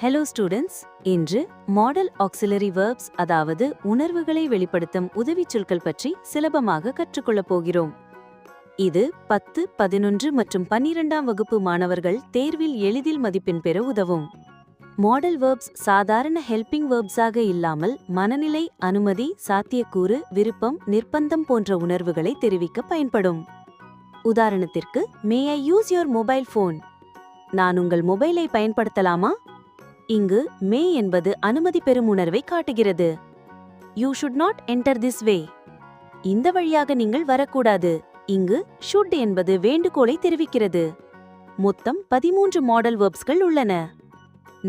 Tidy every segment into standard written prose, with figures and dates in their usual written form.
Hello students, இன்று model auxiliary verbs அதாவது உணர்வுகளை வெளிப்படுத்தும் உதவிச் சொற்கள் பற்றி சுலபமாக கற்றுக்கொள்ளப் போகிறோம். இது 10, 11 மற்றும் 12ஆம் வகுப்பு மாணவர்கள் தேர்வில் எளிதில் மதிப்பெண் பெற உதவும். மாடல் வெர்ப்ஸ் சாதாரண ஹெல்பிங் வெர்ப்ஸாக இல்லாமல் மனநிலை, அனுமதி, சாத்தியக்கூறு, விருப்பம், நிர்பந்தம் போன்ற உணர்வுகளை தெரிவிக்க பயன்படும். உதாரணத்திற்கு, மே ஐ யூஸ் யுவர் மொபைல் ஃபோன்? நான் உங்கள் மொபைலை பயன்படுத்தலாமா? இங்கு மே என்பது அனுமதி பெறும் உணர்வை காட்டுகிறது. You should not enter this way. இந்த வழியாக நீங்கள் வரக்கூடாது. இங்கு ஷுட் என்பது வேண்டுகோளை தெரிவிக்கிறது. மொத்தம் 13 மாடல் வெர்ப்ஸ்கள் உள்ளன.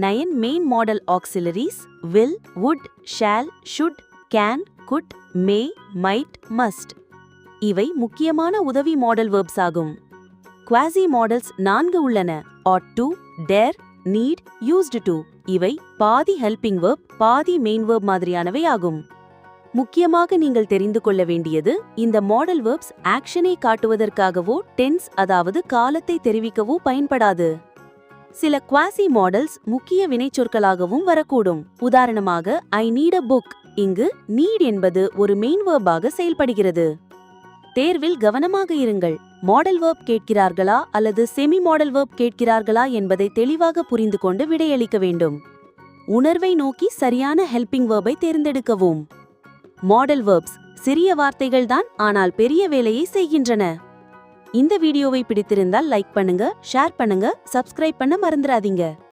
9 main model auxiliaries will, would, shall, should, can, could, may, might, must. இவை முக்கியமான உதவி மாடல் வெர்ப்ஸ் ஆகும். குவாசி மாடல்ஸ் 4 உள்ளன. ought to, dare, need, used to. இவை பாதி ஹெல்பிங் வெர்ப், பாதி மெயின் வெர்ப் மாதிரியானவை ஆகும். முக்கியமாக நீங்கள் தெரிந்து கொள்ள வேண்டியது, இந்த மாடல் வெர்ப்ஸ் ஆக்ஷனை காட்டுவதற்காகவோ டென்ஸ் அதாவது காலத்தை தெரிவிக்கவோ பயன்படாது. சில குவாசி மாடல்ஸ் முக்கிய வினைச்சொற்களாகவும் வரக்கூடும். உதாரணமாக, ஐ நீட் அ புக். இங்கு நீட் என்பது ஒரு மெயின் வெர்பாக செயல்படுகிறது. தேர்வில் கவனமாக இருங்கள். மாடல் வெர்ப் கேட்கிறார்களா அல்லது செமி மாடல் வெர்ப் கேட்கிறார்களா என்பதை தெளிவாக புரிந்து கொண்டு விடையளிக்க வேண்டும். உணர்வை நோக்கி சரியான ஹெல்பிங் வெர்பை தேர்ந்தெடுக்கவும். மாடல் வெர்ப்ஸ் சிறிய வார்த்தைகள்தான், ஆனால் பெரிய வேலையை செய்கின்றன. இந்த வீடியோவை பிடித்திருந்தால் லைக் பண்ணுங்க, ஷேர் பண்ணுங்க, சப்ஸ்கிரைப் பண்ண மறந்துடாதீங்க.